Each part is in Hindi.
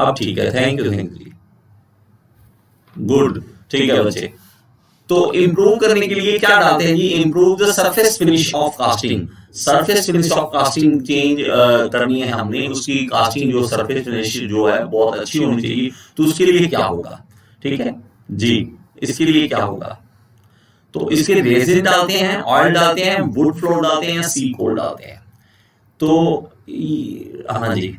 अब ठीक है, थैंक यू जी, गुड, ठीक है बच्चे। तो इंप्रूव करने के लिए क्या डालते हैं जी, improve the surface finish of casting. Surface finish of casting change करनी है हमने, उसकी कास्टिंग जो सरफेस फिनिश जो है बहुत अच्छी होनी चाहिए। तो उसके लिए क्या होगा, ठीक है जी, इसके लिए क्या होगा, तो इसके रेजिन डालते हैं, ऑयल डालते हैं, वुड फ्लोर डालते हैं, या सी कोल डालते हैं। तो हाँ जी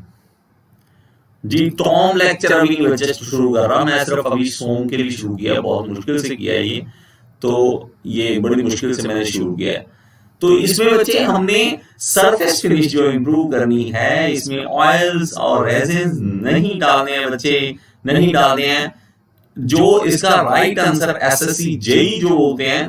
जी, टॉम लेक्चर अभी नहीं बच्चे शुरू कर रहा, मैं सिर्फ अभी सोम के लिए शुरू किया, बहुत मुश्किल से किया है ये, तो ये बड़ी मुश्किल से मैंने शुरू किया है। तो इसमें बच्चे हमने सरफेस फिनिश जो इंप्रूव करनी है, इसमें ऑयल्स और रेजिन नहीं डालने हैं बच्चे, नहीं डालने हैं। जो इसका राइट आंसर एसएससी जेई जो होते हैं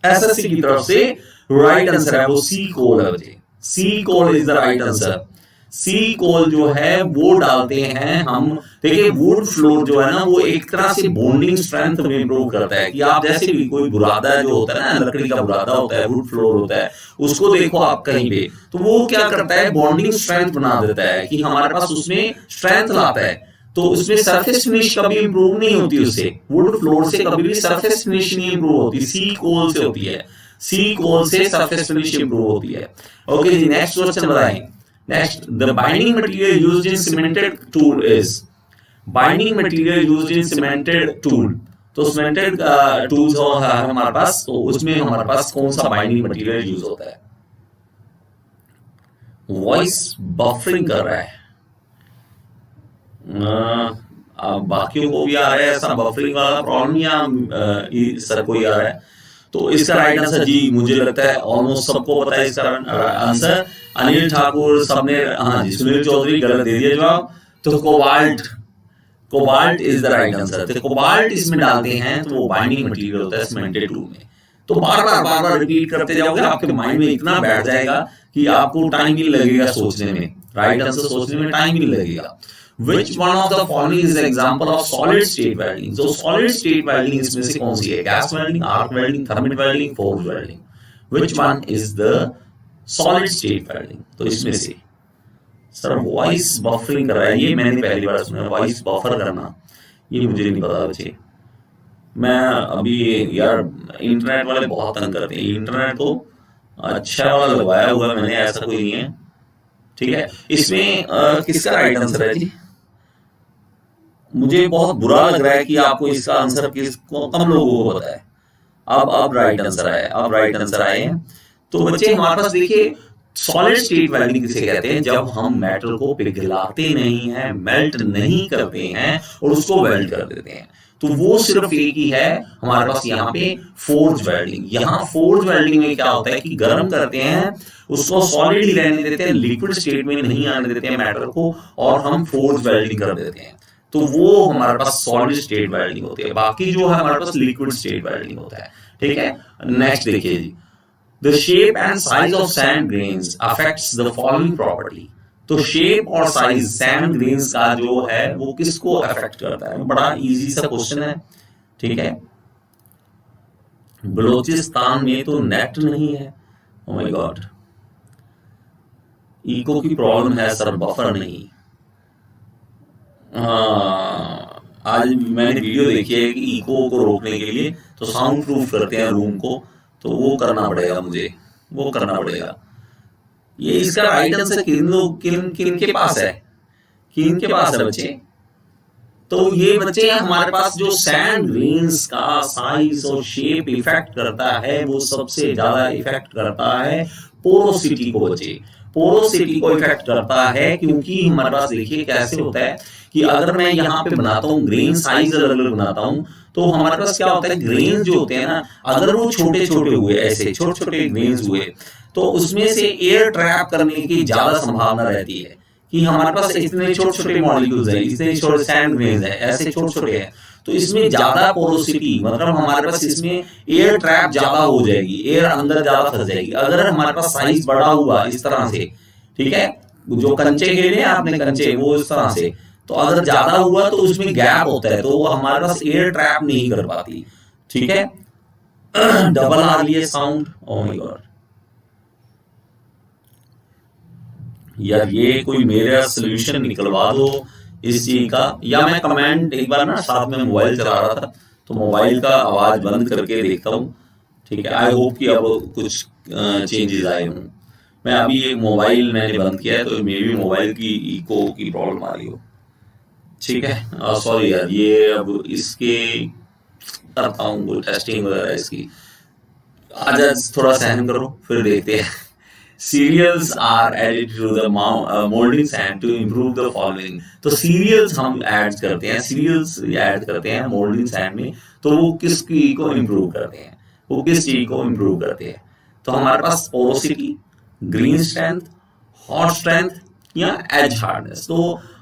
एसएससी की तरफ से राइट आंसर है वो सी कोल है बच्चे, C coal is the right answer. C coal जो है वो डालते हैं हम। देखिए वुड फ्लोर जो है ना वो एक तरह से बॉन्डिंग स्ट्रेंथ में इंप्रूव करता है, कि आप जैसे भी कोई बुरादा जो होता है ना, लकड़ी का बुरादा होता है, वुड फ्लोर होता है, उसको देखो आप कहीं पे, तो वो क्या करता है, बॉन्डिंग स्ट्रेंथ बना देता है, कि हमारे पास उसमें स्ट्रेंथ लाता है। तो उसमें सरफेस फिनिश कभी इंप्रूव नहीं होती, उससे वुड फ्लोर से कभी भी सरफेस फिनिश नहीं इंप्रूव होती, सी कोल से होती है, सी कोल से सरफेस फिनिश इंप्रूव होती है। ओके जी, नेक्स्ट क्वेश्चन बताएं। Next, the binding material used in cemented tool is, binding material used in cemented tool, तो cemented tools है हमारे पास, तो उसमें हमारे पास कौन सा binding material यूज होता है। वॉइस बफरिंग कर रहा है, बाकियों को भी आ रहा है ऐसा बफरिंग वाला प्रॉब्लम, या सर कोई आ रहा है। तो इसका राइट आंसर जी मुझे लगता है ऑलमोस्ट सबको पता है इसका आंसर। अनिल ठाकुर सबने, हाँ जी, सुनील चौधरी गलत दे दिया जवाब। तो cobalt, cobalt is the right answer. तो कोबाल्ट इसमें डालते हैं तो वो बाइंडिंग मटेरियल होता है सीमेंटेड टूल में। तो बार बार रिपीट करते जाओगे, आपके माइंड में इतना बैठ जाएगा कि आपको टाइम ही लगेगा सोचने में, राइट आंसर सोचने में टाइम ही लगेगा। Which one of the following is an example of solid state welding? So solid state welding इसमें से कौन सी है, gas welding, arc welding, thermit welding, force welding? Which one is the solid state welding? तो इसमें से सर वॉइस बफरिंग कर रहा है, ये मैंने पहली बार सुना, वॉइस बफर करना, ये मुझे नहीं पता बच्चे। मैं अभी यार इंटरनेट वाले बहुत तंग करते हैं, इंटरनेट तो अच्छा वाला लगवाया हुआ मैंने, ऐसा कोई नहीं है, ठीक है। इसमें किसका राइट आंसर है जी? मुझे बहुत बुरा लग रहा है कि आपको इसका आंसर किसको, कम लोगों को पता है। अब राइट आंसर आया, अब राइट आंसर आए हैं। तो बच्चे हमारे पास देखिए सॉलिड स्टेट वेल्डिंग किसे कहते हैं, जब हम मेटल को पिघलाते नहीं हैं, मेल्ट नहीं करते हैं और उसको वेल्ड कर देते हैं। तो वो सिर्फ एक ही है हमारे पास यहाँ पे फोर्ज वेल्डिंग। यहाँ फोर्ज वेल्डिंग में क्या होता है कि गर्म करते हैं, उसको सॉलिड ही रहने देते हैं, लिक्विड स्टेट में नहीं आने देते हैं मेटल को, और हम फोर्ज वेल्डिंग कर देते हैं। तो वो हमारे पास सॉलिड स्टेट वेल्डिंग होती है। बाकी जो है हमारे पास लिक्विड स्टेट वेल्डिंग होता है, ठीक है। नेक्स्ट देखिए जी, the shape and size of sand grains affects the following property. तो शेप और साइज सैंड ग्रेन्स का जो है वो किसको अफेक्ट करता है? बड़ा इजी सा क्वेश्चन है, ठीक है। बलूचिस्तान में तो नेट नहीं है, ओह माय गॉड, इको की प्रॉब्लम है सर, बफर नहीं। आज मैंने वीडियो देखी है कि इको को रोकने के लिए तो साउंड प्रूफ करते हैं रूम को, तो वो करना पड़ेगा मुझे, वो करना पड़ेगा। ये इसका राइट आंसर किन के पास है, किन के पास है बच्चे? तो ये बच्चे हमारे पास जो सैंड ग्रेन्स का साइज और शेप इफेक्ट करता है, वो सबसे ज्यादा इफेक्ट करता है पोरोसिटी को बच्चे, पोरोसिटी को इफेक्ट करता है। क्योंकि हमारे पास देखिए कैसे होता है कि अगर मैं यहाँ पे बनाता हूँ ग्रेन साइज अलग अलग बनाता हूँ, तो हमारे पास क्या होता है, ग्रेन जो होते हैं ना, अगर वो छोटे छोटे हुए, ऐसे छोटे छोटे ग्रेन्स हुए, तो उसमें से एयर ट्रैप करने की ज्यादा संभावना रहती है कि हमारे पास इतने छोटे छोटे मॉलिक्यूल्स हैं, इतने छोटे सैंड ग्रेन्स हैं, ऐसे छोटे छोटे हैं, तो इसमें ज्यादा पोरोसिटी, मतलब हमारे पास इसमें एयर ट्रैप ज्यादा हो जाएगी, एयर अंदर ज्यादा फंस जाएगी। अगर हमारे पास साइज बड़ा हुआ इस तरह से, ठीक है, जो कंचे खेले आपने कंचे, वो इस तरह से, तो अगर ज्यादा हुआ तो उसमें गैप होता है, तो वो हमारे पास एयर ट्रैप नहीं कर पाती, ठीक है। डबल आ रही है साउंड, ओह माय गॉड यार, ये कोई मेरा सोल्यूशन निकलवा दो इस चीज का, या मैं कमेंट एक बार ना साथ में मोबाइल चला रहा था तो मोबाइल का आवाज बंद करके देखता हूँ, ठीक है। आई होप कि अब कुछ चेंजेस आए हों। मैं अभी एक मोबाइल मैंने बंद किया है तो मे बी मोबाइल की इको की प्रॉब्लम आ रही हो, ठीक है। सॉरी यार, ये अब इसके करता हूँ टेस्टिंग वगैरह इसकी। आज थोड़ा सहन करो, फिर देखते हैं। Cereals are added to the molding sand to improve the following। तो सीरियल्स हम ऐड करते हैं, सीरियल्स ऐड करते हैं मोल्डिंग सैंड में, तो वो किस चीज को इम्प्रूव करते हैं, वो किस चीज को इम्प्रूव करते हैं। तो हमारे पास porosity, green strength, hot strength या एज हार्डनेस। तो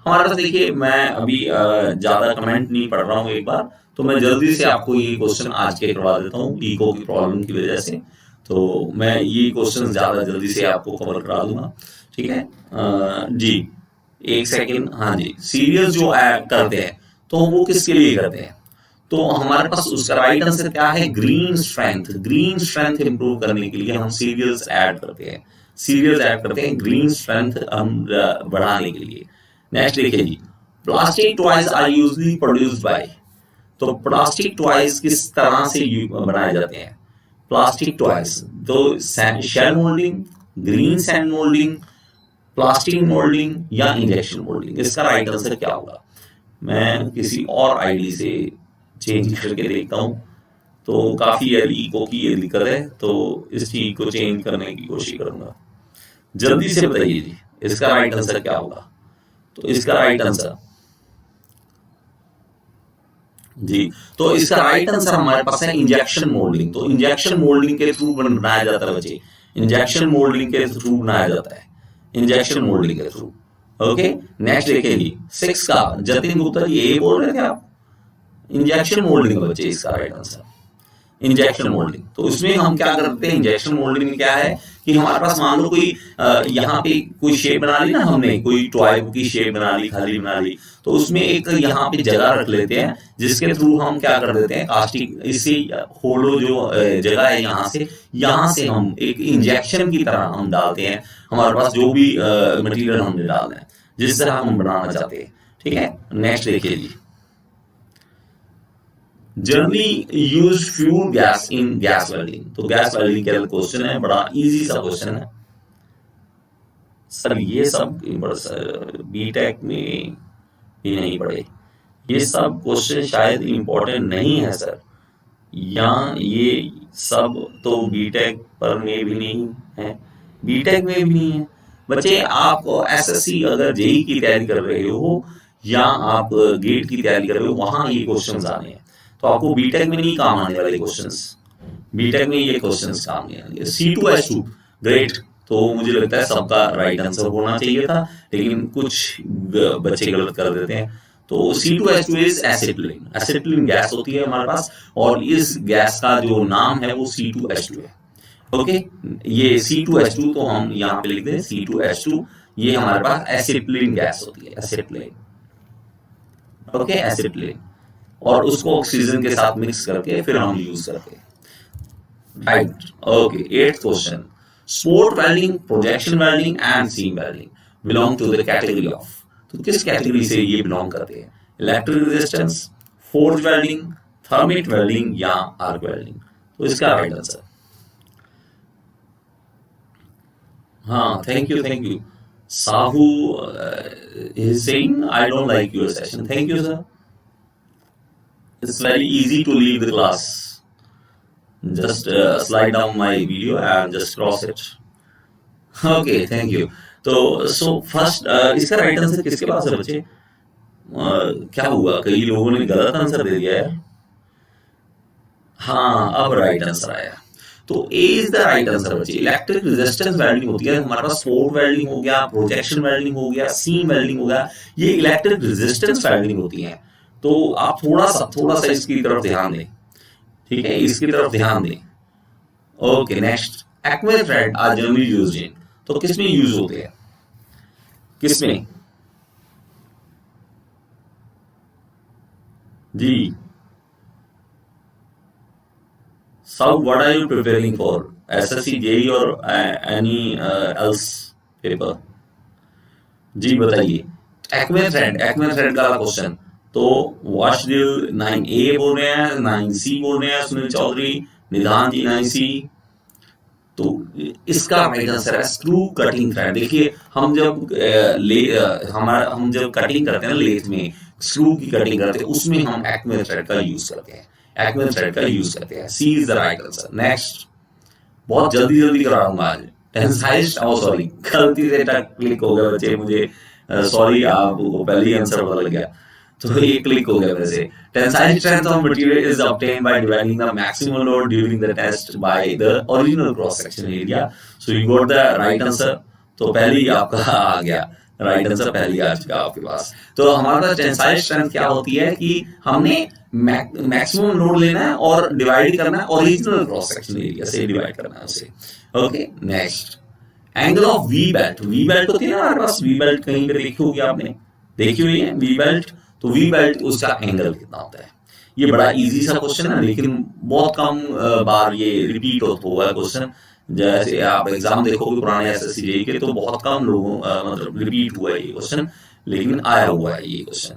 हमारे पास देखिए, मैं अभी ज्यादा कमेंट नहीं पढ़ रहा हूँ एक बार, तो मैं जल्दी से आपको ये क्वेश्चन आज के करवा देता हूँ इको की प्रॉब्लम की वजह से। तो मैं ये क्वेश्चन ज्यादा जल्दी से आपको कवर करा दूंगा, ठीक है। जी एक सेकेंड, हाँ जी। सीरियल्स जो ऐड करते हैं तो वो किसके लिए करते हैं, तो हमारे पास उसका राइट आंसर क्या है, green strength. Green strength improve करने के लिए हम सीरियल्स ऐड करते हैं, सीरियल्स ऐड करते हैं ग्रीन स्ट्रेंथ हम बढ़ाने के लिए। नेक्स्ट देखिए जी, plastic toys are usually produced by. तो प्लास्टिक टॉयज किस तरह से बनाए जाते हैं, प्लास्टिक टॉयज तो shell moulding, green sand moulding, plastic moulding या इंजेक्शन मोल्डिंग। इसका राइट आंसर क्या होगा, मैं किसी और आईडी से चेंज करके देखता हूँ। तो काफी इको की ये दिक्कत है, तो इस चीज को चेंज करने की कोशिश करूंगा। जल्दी से बताइए जी, इसका राइट आंसर क्या होगा। तो इसका राइट आंसर जी, तो इसका राइट आंसर हमारे पास है इंजेक्शन मोल्डिंग। तो इंजेक्शन मोल्डिंग के थ्रू बनाया जाता है बच्चे, इंजेक्शन मोल्डिंग के थ्रू बनाया जाता है, इंजेक्शन मोल्डिंग के थ्रू। ओके, नेक्स्ट देखिए जी 6 का, जतिन गुप्ता जी ये बोल रहे थे आप, इंजेक्शन मोल्डिंग बच्चे इसका राइट आंसर, इंजेक्शन मोल्डिंग। तो इसमें हम क्या करते हैं, इंजेक्शन मोल्डिंग में क्या है कि हमारे पास मान लो कोई यहाँ पे कोई शेप बना ली ना हमने, कोई टॉय की शेप बना ली, खाली बना ली, तो उसमें एक यहाँ पे जगह रख लेते हैं जिसके थ्रू हम क्या कर देते हैं, कास्टिंग, इससे होलो जो जगह है यहाँ से हम एक इंजेक्शन की तरह हम डालते हैं हमारे पास जो भी मटेरियल हमने डालना है, जिस तरह हम बनाना चाहते हैं, ठीक है। नेक्स्ट देखिए जी, generally use fuel gas in gas welding. तो गैस वेल्डिंग का क्वेश्चन है, बड़ा इजी सा क्वेश्चन है सर। ये सब बीटेक में भी नहीं पढ़े, ये सब क्वेश्चन शायद इंपॉर्टेंट नहीं है सर, या ये सब तो बीटेक पर में भी नहीं है, बीटेक में भी नहीं है बच्चे। आप एसएससी अगर जेई की तैयारी कर रहे हो या आप गेट की तैयारी कर रहे हो, वहां ये क्वेश्चंस आने हैं, तो आपको बीटेक में नहीं काम आने वाले क्वेश्चंस, बीटेक में ये क्वेश्चंस काम नहीं आएंगे। C2H2 ग्रेट, तो मुझे लगता है सबका राइट आंसर होना चाहिए था, लेकिन कुछ बच्चे गलत कर देते हैं। तो C2H2 is acetylene, acetylene gas होती है हमारे पास, और इस गैस का जो नाम है वो C2H2 है। ओके, ये C2H2 तो हम यहाँ पे लिखते हैं C2H2, ये हमारे पास एसिटिलीन गैस होती है, एसिटिलीन। ओके, एसिटिलीन, और उसको ऑक्सीजन के साथ मिक्स करके फिर हम यूज करते हैं, right. Okay, 8th question, spot welding, projection welding and seam welding belong to the category of. तो किस कैटेगरी से ये बिलोंग करते हैं, electric resistance, forge welding, thermit welding या आर्क वेल्डिंग। तो इसका राइट आंसर, हाँ, thank you Sahu is saying I don't like your session. Thank you sir. It's very easy to leave the class. Just slide down my video and just cross it. Okay, thank you. तो so first इसका राइट आंसर किसके पास है बच्चे, क्या हुआ, कई लोगों ने गलत आंसर दे दिया है। हाँ, अब राइट आंसर आया, तो ए इज द राइट आंसर बच्चे। इलेक्ट्रिक रेजिस्टेंस वेल्डिंग होती है हमारे पास, स्पोर्ट वेल्डिंग हो गया, प्रोजेक्शन वेल्डिंग हो गया, सीम वेल्डिंग हो गया, ये इलेक्ट्रिक रेजिस्टेंस वेल्डिंग होती है। तो आप थोड़ा सा इसकी तरफ ध्यान दें, ठीक है, इसकी तरफ ध्यान दें। Okay, next, acme thread are generally used in. तो किसमें यूज होते हैं, किसमें जी। Saul, what are you preparing for? SSC, JEE or any else paper? जी बताइए, एक्मे थ्रेड का क्वेश्चन। तो वॉच ड्रिल 9A बोल रहे हैं, 9C बोल रहे हैं सुनील चौधरी, निधान जी 9C। तो इसका राइट आंसर है स्क्रू कटिंग थ्रेड। देखिए हम जब कटिंग करते हैं ना लेथ में, स्क्रू की कटिंग करते हैं, उसमें हम एक्मे थ्रेड का यूज करते हैं, एक्मे थ्रेड का यूज करते हैं। C is the right answer. Next, बहुत जल्दी जल्दी कराऊंगा आज। टेंसाइल, सॉरी गलती से क्लिक हो गया बच्चे, मुझे सॉरी, आपको पहले ही आंसर पता लग गया, तो ये क्लिक हो गया वैसे। Tensile strength of material is obtained by dividing the maximum load during the test by the original cross section area. So you got the right answer. तो पहले ही आपका आ गया राइट आंसर, पहले ही आ चुका आपके पास। तो हमारे पास टेंसाइल स्ट्रेंथ क्या होती है कि हमने मैक्सिमम लोड लेना है और डिवाइड करना है ओरिजिनल क्रॉस सेक्शन एरिया से, डिवाइड करना है उसे। Okay next, angle of we belt. We belt होती है ना हमारे पास, वी बेल्ट कहीं पे देखी होगी आपने, देखी हुई है वी बेल्ट। तो वी बेल्ट उसका एंगल कितना होता है? ये बड़ा इजी सा क्वेश्चन है, लेकिन बहुत कम बार ये रिपीट होता है क्वेश्चन। जैसे आप एग्जाम देखोगे पुराने एसएससी जेईई के, तो बहुत कम लोगों मतलब रिपीट हुआ है ये क्वेश्चन, लेकिन आया हुआ है ये क्वेश्चन।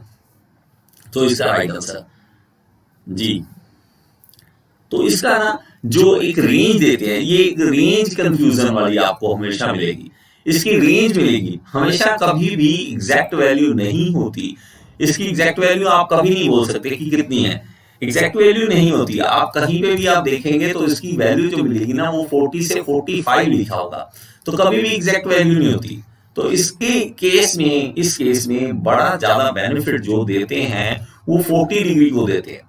तो इसका राइट आंसर जी, तो इसका ना जो एक रेंज देते हैं, ये एक रेंज कंफ्यूजन वाली आपको हमेशा मिलेगी। इसकी रेंज मिलेगी हमेशा, कभी भी एग्जैक्ट वैल्यू नहीं होती। इसकी एग्जैक्ट वैल्यू आप कभी नहीं बोल सकते कि कितनी है, एग्जैक्ट वैल्यू नहीं होती। आप कहीं पे भी आप देखेंगे तो इसकी वैल्यू जो मिलेगी ना वो 40 से 45 लिखा होगा, तो कभी भी एग्जैक्ट वैल्यू नहीं होती। तो इसके केस में, इस केस में बड़ा ज्यादा बेनिफिट जो देते हैं वो 40 डिग्री को देते हैं,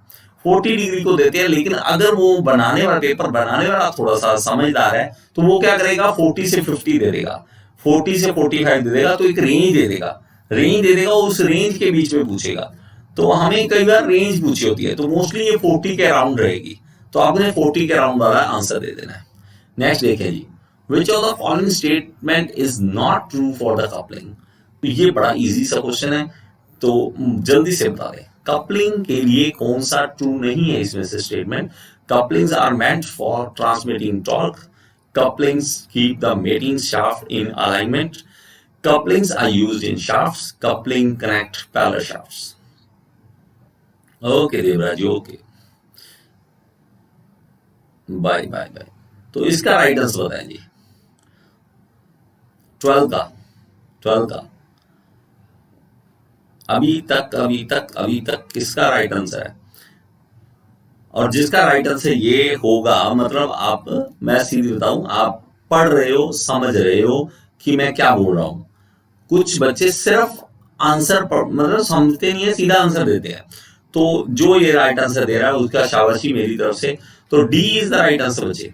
40 डिग्री को देते हैं। लेकिन अगर वो बनाने वाला, पेपर बनाने वाला थोड़ा सा समझदार है, तो वो क्या करेगा 40 से 50 दे देगा, 40 से 45 दे देगा, तो एक रेंज दे देगा, रेंज दे देगा, उस रेंज के बीच में पूछेगा। तो हमें कई बार रेंज पूछी होती है, तो मोस्टली ये 40 के अराउंड रहेगी, तो आपने 40 के अराउंड वाला आंसर दे देना है। नेक्स्ट देखिए जी, which of the following statement is not true for the coupling. तो ये बड़ा इजी सा क्वेश्चन है, तो जल्दी से बता दें कपलिंग के लिए कौन सा ट्रू नहीं है इसमें से statement. Couplings are meant for transmitting torque, couplings keep the mating shaft in alignment, couplings are used in shafts, coupling connect parallel shafts. Okay Devraj, okay bye bye bye. तो इसका राइट आंसर बताएं जी, 12 का अभी तक किसका राइट आंसर है? और जिसका राइट आंसर ये होगा, मतलब आप, मैं सीधी बताऊं, आप पढ़ रहे हो, समझ रहे हो कि मैं क्या बोल रहा हूं। कुछ बच्चे सिर्फ आंसर मतलब समझते नहीं है, सीधा आंसर देते हैं। तो जो ये राइट आंसर दे रहा है उसका शाबाशी मेरी तरफ से। तो D is the right answer बच्चे,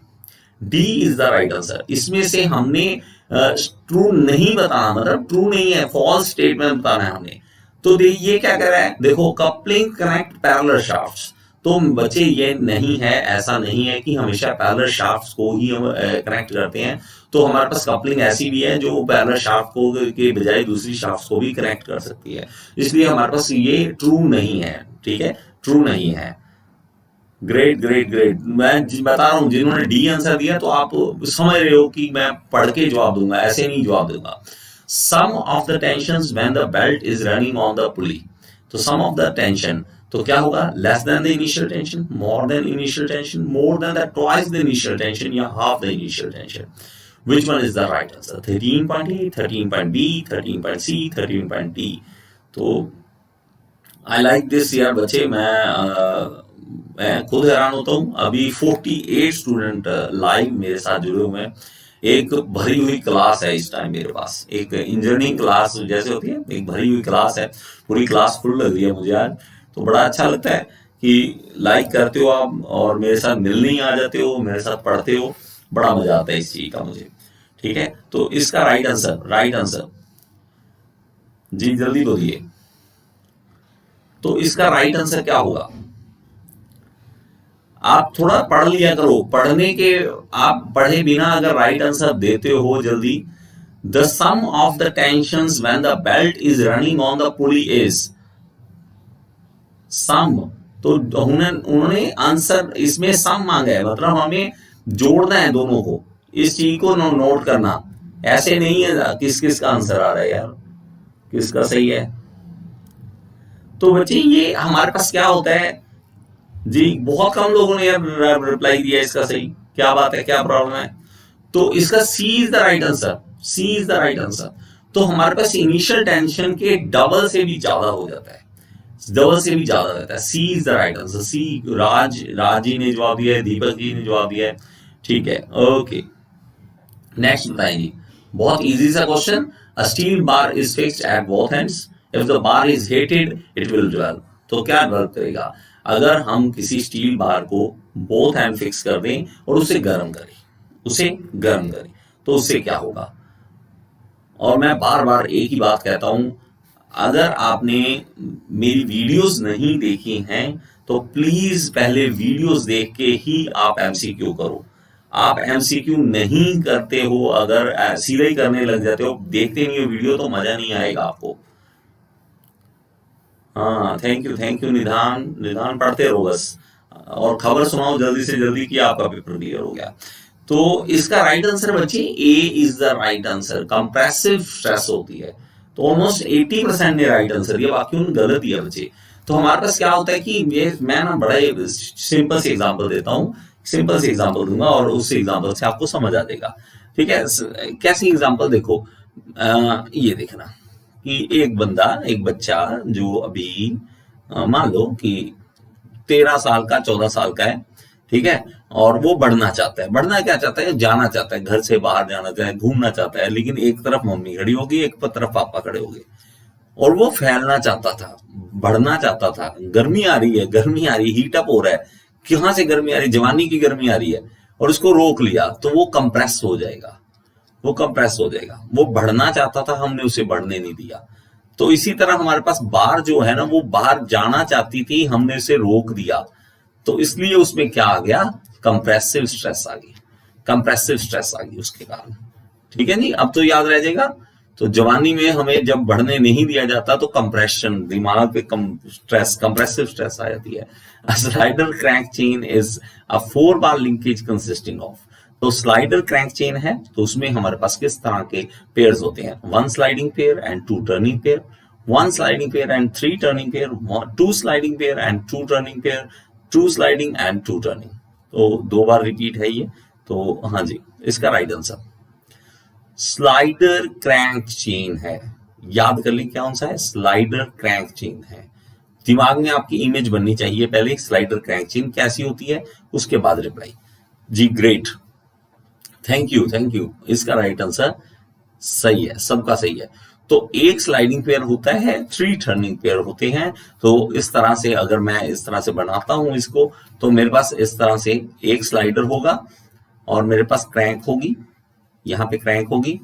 D is the right answer. इसमें से हमने ट्रू नहीं बताना, मतलब ट्रू नहीं है, फॉल्स स्टेटमेंट बताना है हमने। तो ये क्या कर रहा है, देखो कपलिंग कनेक्ट पैरेलल शाफ्ट्स। तो बच्चे ये नहीं है, ऐसा नहीं है कि हमेशा पैरेलल शाफ्ट्स को ही हम कनेक्ट करते हैं। तो हमारे पास कपलिंग ऐसी भी है जो पैरेलल शाफ्ट को के बजाय दूसरी शाफ्ट्स को भी कनेक्ट कर सकती है, इसलिए हमारे पास ये ट्रू नहीं है। ठीक है, ट्रू नहीं है। ग्रेट ग्रेट ग्रेट, मैं बता रहा हूं जिन्होंने डी आंसर दिया तो आप समझ रहे हो कि मैं पढ़ के जवाब दूंगा, ऐसे नहीं जवाब दूंगा। Sum of the tensions when the belt is running on the pulley. तो सम ऑफ द टेंशन, तो क्या होगा, less than the initial tension, more than initial tension, more than the twice the initial tension, या half the initial tension. Which one is the right answer? 13.A, 13.B, 13.C, 13.D. तो I like this यार बच्चे, मैं खुद हैरान होता हूँ। अभी 48 स्टूडेंट लाइव मेरे साथ जुड़े हुए हैं। एक भरी हुई क्लास है इस टाइम मेरे पास, एक इंजीनियरिंग क्लास जैसे होती है, एक भरी हुई क्लास है, पूरी क्लास फुल लग रही है मुझे आज। तो बड़ा अच्छा लगता है कि लाइक करते हो आप और मेरे साथ मिलने ही आ जाते हो, मेरे साथ पढ़ते हो, बड़ा मजा आता है इस चीज का मुझे। ठीक है, तो इसका राइट आंसर जी जल्दी बोलिए। तो इसका राइट आंसर क्या होगा? आप थोड़ा पढ़ लिया करो, पढ़ने के आप पढ़े बिना अगर राइट आंसर देते हो जल्दी। The sum of the tensions when the belt is running on the pulley is sum. तो उन्होंने आंसर इसमें सम मांगा है, मतलब हमें जोड़ना है दोनों को। इस चीज को नोट करना, ऐसे नहीं है किस किस का आंसर आ रहा है यार, किसका सही है? तो बच्चे ये हमारे पास क्या होता है जी, बहुत कम लोगों ने यार रिप्लाई दिया इसका सही। क्या बात है, क्या प्रॉब्लम है? तो इसका C is the right answer, C is the right answer. तो हमारे पास इनिशियल टेंशन के डबल से भी ज्यादा हो जाता है, डबल से भी ज्यादा रहता है। सी इज द राइट आंसर। सी, राज जी ने जवाब दिया है, दीपक जी ने जवाब दिया है। ठीक है, ओके। नेक्स्ट बताएंगे, बहुत इजी सा question. A steel bar is fixed at both ends, if the bar is heated it will jewel. तो क्या डेवलप करेगा? अगर हम किसी स्टील बार को बोथ एंड फिक्स कर दें और उसे गर्म करें, तो उससे क्या होगा? और मैं बार बार एक ही बात कहता हूं, अगर आपने मेरी वीडियोस नहीं देखी हैं तो प्लीज पहले वीडियोस देख के ही आप एमसीक्यू करो। आप एमसीक्यू नहीं करते हो, अगर सीधे ही करने लग जाते हो, देखते नहीं हो वीडियो, तो मजा नहीं आएगा आपको। हाँ, थैंक यू निधान पढ़ते रहो बस, और खबर सुनाओ जल्दी से जल्दी कि आपका पेपर क्लियर हो गया। तो इसका राइट आंसर बच्चे A is the right answer. Compressive stress होती है, तो ऑलमोस्ट 80% ने राइट आंसर दिया, बाकी उन्होंने गलत दिया बच्चे। तो हमारे पास क्या होता है कि ये मैं ना बड़ा सिंपल से एग्जांपल देता हूँ, सिंपल से एग्जांपल दूंगा और उस एग्जांपल से आपको समझ आ जाएगा। ठीक है, कैसी एग्जांपल? देखो, ये देखना कि एक बच्चा जो अभी मान लो कि 13 साल का 14 साल का है, ठीक है, और वो बढ़ना चाहता है। बढ़ना क्या चाहता है? जाना चाहता है, घर से बाहर जाना चाहता है, घूमना चाहता है। लेकिन एक तरफ मम्मी खड़ी होगी, एक तरफ पापा खड़े होंगे, और वो फैलना चाहता था, बढ़ना चाहता था। गर्मी आ रही है, हीट अप हो रहा है। कहां से गर्मी आ रही है? जवानी की गर्मी आ रही है, और उसको रोक लिया तो वो कंप्रेस हो जाएगा, वो बढ़ना चाहता था, हमने उसे बढ़ने नहीं दिया। तो इसी तरह हमारे पास बार जो है ना, वो बाहर जाना चाहती थी, हमने उसे रोक दिया, तो इसलिए उसमें क्या आ गया? कंप्रेसिव स्ट्रेस आ गई उसके कारण। ठीक है जी, अब तो याद रह जाएगा। तो जवानी में हमें जब बढ़ने नहीं दिया जाता तो कंप्रेशन, दिमाग पे कंप्रेसिव स्ट्रेस आ जाती है। Slider crank chain is a 4 bar linkage consisting of. तो स्लाइडर क्रैंक चेन है, तो उसमें हमारे पास किस तरह के पेयर्स होते हैं? 1 sliding pair and 2 turning pair, 1 sliding pair and 3 turning pair, 2 sliding pair and 2 turning pair, 2 sliding and 2 turning. तो 2 बार रिपीट है ये। तो हाँ जी, इसका right answer slider crank chain है। याद कर लें कौन सा है? स्लाइडर क्रैंक चेन है। दिमाग में आपकी इमेज बननी चाहिए पहले, स्लाइडर क्रैंक चेन कैसी होती है, उसके बाद रिप्लाई। जी ग्रेट, थैंक यू। इसका राइट आंसर सही है, सबका सही है। तो एक स्लाइडिंग पेयर होता है, 3 टर्निंग पेयर होते हैं। तो इस तरह से अगर मैं इस तरह से बनाता हूं इसको, तो मेरे पास इस तरह से एक स्लाइडर होगा और मेरे पास क्रैंक होगी, यहां पे क्रैंक होगी,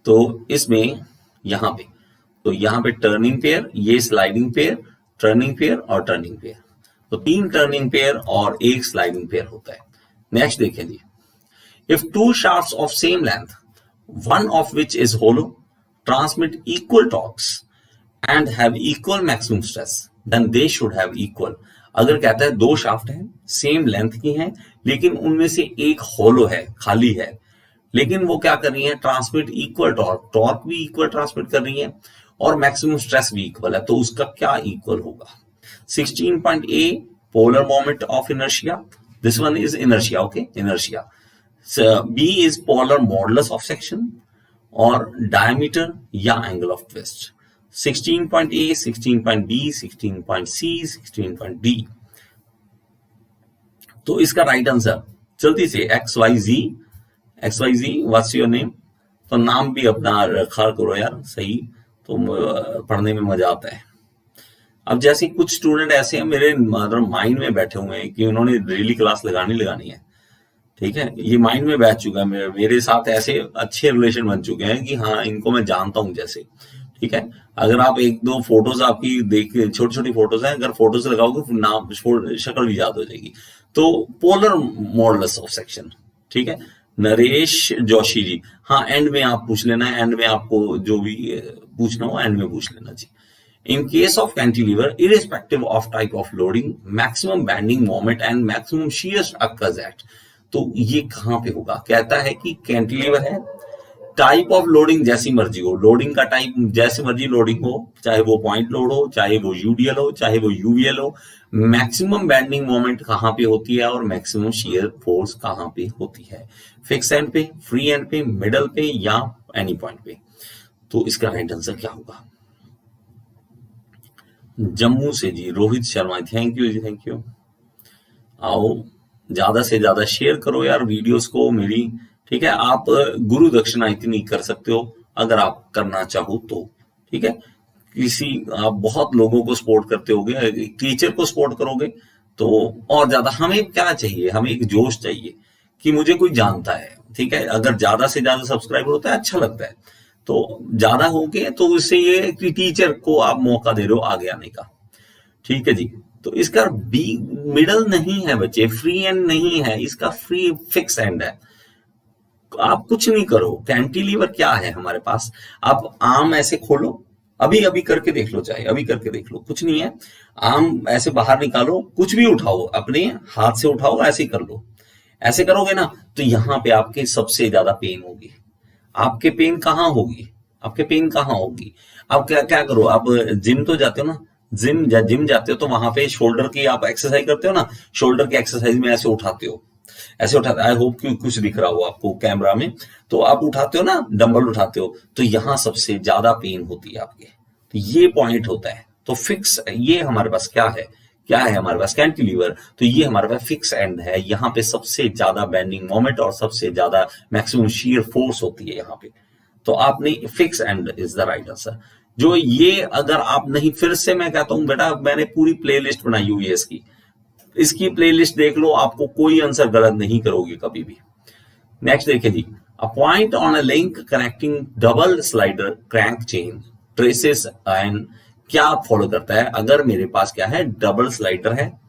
तो इसमें यहां पे टर्निंग पेयर, ये स्लाइडिंग पेयर, टर्निंग पेयर और टर्निंग पेयर। तो 3 टर्निंग पेयर और एक स्लाइडिंग पेयर होता है। नेक्स्ट देखें जी, if 2 shafts of same length, one of which is hollow, transmit equal torques and have equal maximum stress, then they should have equal। अगर कहता है 2 शाफ्ट हैं, सेम लेंथ की हैं, लेकिन उनमें से एक होलो है, खाली है, लेकिन वो क्या कर रही है? ट्रांसमिट इक्वल टॉर्क भी इक्वल ट्रांसमिट कर रही है और मैक्सिमम स्ट्रेस भी इक्वल है। तो उसका क्या इक्वल होगा? 16.A polar moment of inertia, this one is inertia, okay, inertia. B is polar modulus of section और diameter या angle of twist। 16.A, 16.B, 16.C, 16.D। तो इसका राइट आंसर जल्दी से XYZ, व्हाट्स योर नेम? तो नाम भी अपना रखा करो यार, सही, तो पढ़ने में मजा आता है। अब जैसे कुछ स्टूडेंट ऐसे हैं मेरे माइंड में बैठे हुए हैं कि उन्होंने डेली क्लास लगानी है, ठीक है, ये माइंड में बैठ चुका है, मेरे साथ ऐसे अच्छे रिलेशन बन चुके हैं कि हाँ इनको मैं जानता हूं जैसे। ठीक है, अगर आप 1-2 फोटोज आपकी देख, छोटी छोटी फोटोज हैं, अगर फोटोज लगाओगे नाम शक्ल भी याद हो जाएगी। तो पोलर मॉडुलस ऑफ सेक्शन, ठीक है। नरेश जोशी जी, हाँ एंड में आप पूछ लेना, एंड में आपको जो भी पूछना हो एंड में पूछ लेना जी। In case of cantilever, irrespective of type of loading, maximum bending moment and maximum shear occurs at। तो ये कहां पे होगा? कहता है कि कैंटिलीवर है, टाइप ऑफ लोडिंग जैसी मर्जी हो, लोडिंग का टाइप जैसे मर्जी लोडिंग हो, चाहे वो पॉइंट लोड हो, चाहे वो यूडीएल हो, चाहे वो यूवीएल हो, मैक्सिमम बेंडिंग मोमेंट कहां पे होती है और मैक्सिमम शियर फोर्स कहां पे होती है, फिक्स एंड पे, फ्री एंड पे, मिडल पे या एनी पॉइंट पे। तो इसका राइट आंसर क्या होगा? जम्मू से ji Rohit Sharma, thank you ji, thank you. आओ ज्यादा से ज्यादा शेयर करो यार वीडियोस को मेरी, ठीक है। आप गुरु दक्षिणा इतनी कर सकते हो अगर आप करना चाहो तो, ठीक है। किसी आप बहुत लोगों को सपोर्ट करते होगे, टीचर को सपोर्ट करोगे तो और ज्यादा। हमें क्या चाहिए? हमें एक जोश चाहिए कि मुझे कोई जानता है, ठीक है। अगर ज्यादा से ज्यादा सब्सक्राइबर होता है अच्छा लगता है, तो ज्यादा हो गए तो उससे ये कि टीचर को आप मौका दे रहे हो आगे आने का, ठीक है जी। तो इसका बी मिडल नहीं है बच्चे, फ्री एंड नहीं है, इसका फ्री फिक्स एंड है। आप कुछ नहीं करो, कैंटिलीवर क्या है हमारे पास, आप आम ऐसे खोलो, अभी अभी करके देख लो, चाहे अभी करके देख लो, कुछ नहीं है। आम ऐसे बाहर निकालो, कुछ भी उठाओ, अपने हाथ से उठाओ, ऐसे कर लो। ऐसे करोगे ना तो यहां पे आपके सबसे ज्यादा पेन होगी। आपके पेन कहाँ होगी? आपके पेन कहाँ होगी? आप क्या क्या करो, आप जिम तो जाते हो ना, जिम जाते हो तो वहां पे शोल्डर की आप एक्सरसाइज करते हो ना, शोल्डर की एक्सरसाइज में ऐसे उठाते हो, ऐसे उठाते, आई होप कि कुछ दिख रहा हो आपको कैमरा में। तो आप उठाते हो ना, डंबल उठाते हो, तो यहां सबसे ज्यादा पेन होती है आपके, तो ये पॉइंट होता है। तो फिक्स, ये हमारे पास क्या है, क्या है हमारे पास? कैंटिलीवर। तो ये हमारे पास फिक्स एंड है, यहाँ पे सबसे ज्यादा बेंडिंग मोमेंट और सबसे ज्यादा मैक्सिमम शियर फोर्स होती है यहाँ पे। तो आपने fix and is the right answer. जो ये अगर आप नहीं, फिर से मैं कहता हूं बेटा, मैंने पूरी प्लेलिस्ट बनाई हुई है इसकी प्लेलिस्ट देख लो, आपको कोई आंसर गलत नहीं करोगे कभी भी। नेक्स्ट देखिए जी, a point on a link connecting double slider crank chain traces and क्या फॉलो करता है? अगर मेरे पास क्या है, डबल स्लाइडर है,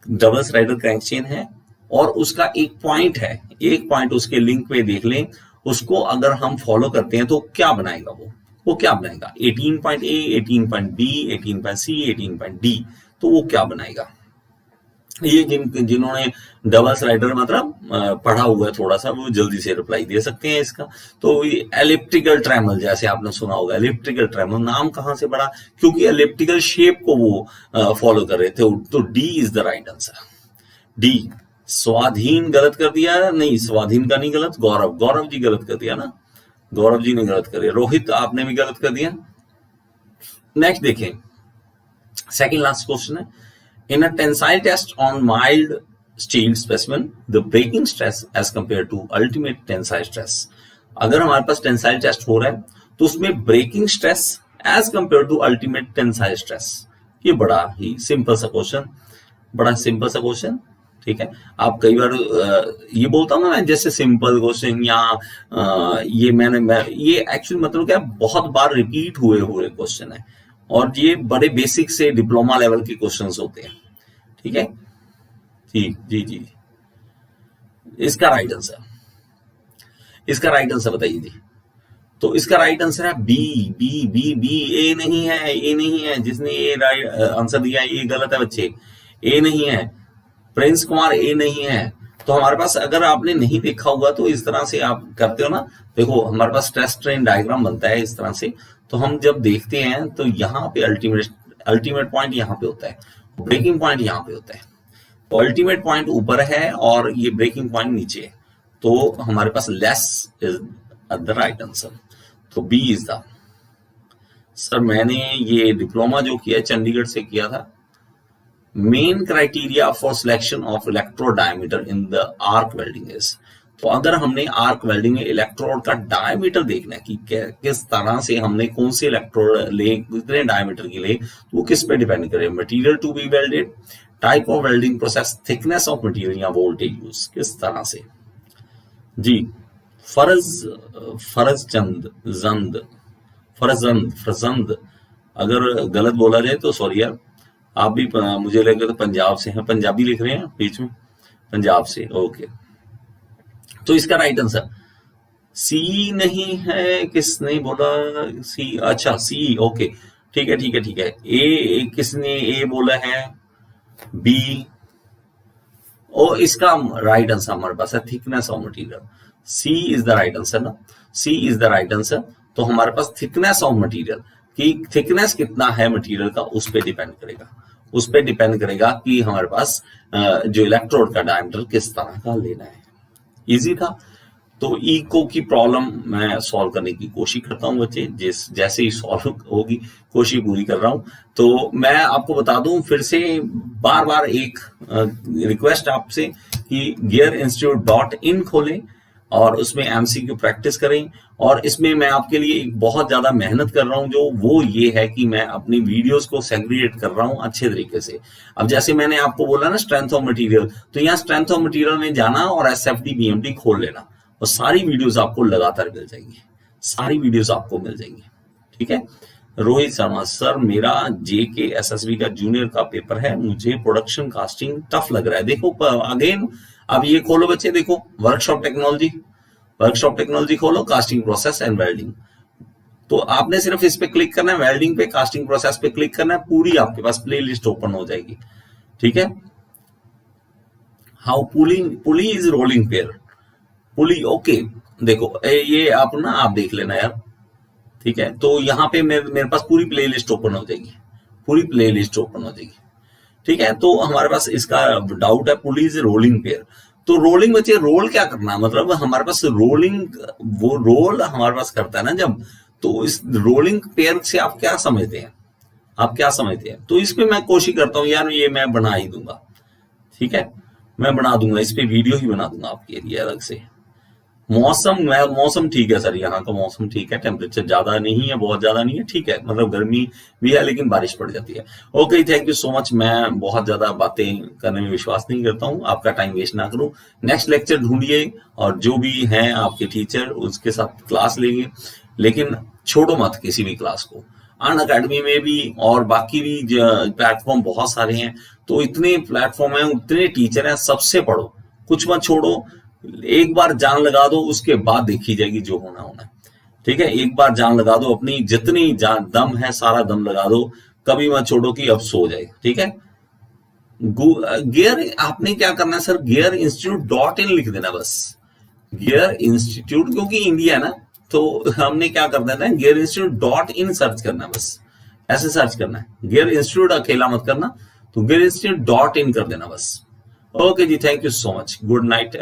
डबल स्लाइडर क्रैंक चेन है और उसका एक पॉइंट है, एक पॉइंट उसके लिंक पे देख लें, उसको अगर हम फॉलो करते हैं तो क्या बनाएगा वो क्या बनाएगा? 18 point A, 18 point B, 18 point C, 18 point D. तो वो क्या बनाएगा? ये जिन्होंने डबल स्लाइडर मतलब पढ़ा हुआ है थोड़ा सा, वो जल्दी से रिप्लाई दे सकते हैं इसका। तो ये एलिप्टिकल ट्रेमल, जैसे आपने सुना होगा, एलिप्टिकल ट्रेमल नाम कहां से पड़ा? क्योंकि एलिप्टिकल शेप को वो फॉलो कर रहे थे। तो D is the right answer, D. स्वाधीन गलत कर दिया, नहीं स्वाधीन का नहीं गलत, गौरव जी गलत कर दिया ना, गौरव जी ने गलत कर दिया, रोहित आपने भी गलत कर दिया। नेक्स्ट देखें, सेकंड लास्ट क्वेश्चन है, in a tensile test on mild steel specimen, the breaking stress as compared to ultimate tensile stress. अगर हमारे पास टेंसाइल टेस्ट हो रहा है तो उसमें breaking stress as compared to ultimate tensile stress, ये बड़ा ही सिंपल सा क्वेश्चन, बड़ा सिंपल सा क्वेश्चन, ठीक है। आप कई बार ये बोलता हूँ ना मैं, जैसे सिंपल क्वेश्चन या ये एक्चुअली मतलब क्या, बहुत बार रिपीट हुए क्वेश्चन है और ये बड़े बेसिक से डिप्लोमा लेवल के क्वेश्चंस होते हैं, ठीक है जी जी जी। इसका राइट आंसर बताइए जी। तो इसका राइट आंसर है बी बी बी बी। ए नहीं है, जिसने ए राइट आंसर दिया ये गलत है बच्चे, ए नहीं है, प्रिंस कुमार ए नहीं है। तो हमारे पास, अगर आपने नहीं देखा होगा तो इस तरह से आप करते हो ना, देखो हमारे पास स्ट्रेस स्ट्रेन डायग्राम बनता है इस तरह से। तो हम जब देखते हैं तो यहाँ पे अल्टीमेट पॉइंट यहाँ पे होता है, ब्रेकिंग पॉइंट यहाँ पे होता है। तो अल्टीमेट पॉइंट ऊपर है और ये ब्रेकिंग पॉइंट नीचे है, तो हमारे पास less is the right answer. तो बी इज द। सर मैंने ये डिप्लोमा जो किया चंडीगढ़ से किया था। Main criteria for selection of electrode diameter in the arc welding is. तो अगर हमने आर्क वेल्डिंग में इलेक्ट्रोड का डायमीटर देखना है कि किस तरह से हमने कौन से इलेक्ट्रोड ले, कितने डायमीटर की ले, तो वो किस पे डिपेंड करे? Material to be welded, type of welding process, thickness of material या वोल्टेज यूज, किस तरह से जी। फरजंद अगर गलत बोला जाए तो सॉरी यार, आप भी मुझे लगे तो पंजाब से हैं, पंजाबी लिख रहे हैं बीच में, पंजाब से, ओके। तो इसका राइट आंसर सी नहीं है, किसने बोला सी? अच्छा सी, ओके ठीक है। ए किसने ए बोला है? बी। और इसका राइट आंसर हमारे पास है thickness of material, C is the right answer ना। C is the right answer. तो हमारे पास थिकनेस ऑफ मटेरियल कि थिकनेस कितना है मटेरियल का, उस पर डिपेंड करेगा, उस पर डिपेंड करेगा कि हमारे पास जो इलेक्ट्रोड का डायमीटर किस तरह का लेना है। इजी था। तो इको की प्रॉब्लम मैं सॉल्व करने की कोशिश करता हूं बच्चे, जैसे ही सॉल्व होगी कोशिश पूरी कर रहा हूं। तो मैं आपको बता दूं फिर से बार बार एक रिक्वेस्ट आपसे कि gearinstitute.in खोलें और उसमें एमसीक्यू प्रैक्टिस करें। और इसमें मैं आपके लिए एक बहुत ज्यादा मेहनत कर रहा हूं, जो वो ये है कि मैं अपनी वीडियोस को सेग्रीगेट कर रहा हूं अच्छे तरीके से। अब जैसे मैंने आपको बोला ना स्ट्रेंथ ऑफ मटेरियल, तो यहाँ स्ट्रेंथ ऑफ मटेरियल में जाना और एसएफडी बीएमडी खोल लेना और सारी वीडियोस आपको लगातार मिल जाएंगी, सारी वीडियोस आपको मिल जाएंगी। ठीक है। रोहित शर्मा सर, मेरा जेके एसएसबी का जूनियर का पेपर है, मुझे प्रोडक्शन कास्टिंग टफ लग रहा है। देखो अगेन अब ये खोलो बच्चे, देखो वर्कशॉप टेक्नोलॉजी खोलो, कास्टिंग प्रोसेस एंड वेल्डिंग। तो आपने सिर्फ इस पे क्लिक करना है, वेल्डिंग पे, कास्टिंग प्रोसेस पे क्लिक करना है, पूरी आपके पास प्ले लिस्ट ओपन हो जाएगी। ठीक है। How pulley is rolling pair, pulley okay. देखो ये आप देख लेना यार। ठीक है। तो यहाँ पे मेरे पास पूरी प्लेलिस्ट ओपन हो जाएगी, पूरी प्लेलिस्ट ओपन हो जाएगी। ठीक है। तो हमारे पास इसका डाउट है पुली इज रोलिंग पेयर। तो रोलिंग बच्चे, रोल क्या करना है, मतलब हमारे पास रोलिंग, वो रोल हमारे पास करता है ना जब, तो इस रोलिंग पेयर से आप क्या समझते हैं, आप क्या समझते हैं? तो इसमें मैं कोशिश करता हूं यार, ये मैं बना ही दूंगा। ठीक है, मैं बना दूंगा, इस पे वीडियो ही बना दूंगा आपके लिए अलग से। मौसम ठीक है सर, यहाँ का मौसम ठीक है, टेम्परेचर ज्यादा नहीं है, बहुत ज्यादा नहीं है, ठीक है, मतलब गर्मी भी है लेकिन बारिश पड़ जाती है। Okay, thank you so much. मैं बहुत ज्यादा बातें करने में विश्वास नहीं करता हूँ, आपका टाइम वेस्ट ना करूं। नेक्स्ट लेक्चर ढूंढिए और जो भी हैं आपके टीचर उसके साथ क्लास लेंगे, लेकिन छोड़ो मत किसी भी क्लास को। अनअकैडमी में भी और बाकी भी प्लेटफॉर्म बहुत सारे हैं, तो इतने प्लेटफॉर्म हैं, उतने टीचर हैं, सबसे पढ़ो, कुछ मत छोड़ो। एक बार जान लगा दो, उसके बाद देखी जाएगी जो होना होना है। ठीक है, एक बार जान लगा दो, अपनी जितनी दम है सारा दम लगा दो, कभी मत छोड़ो कि अब सो जाए। ठीक है। गियर आपने क्या करना है सर, gearinstitute.in लिख देना बस, गियर इंस्टीट्यूट, क्योंकि इंडिया है ना, तो हमने क्या कर देना है, gearinstitute.in सर्च करना है बस, ऐसे सर्च करना है, गियर इंस्टीट्यूट अकेला मत करना, तो gearinstitute.in कर देना बस। ओके जी, thank you so much, good night.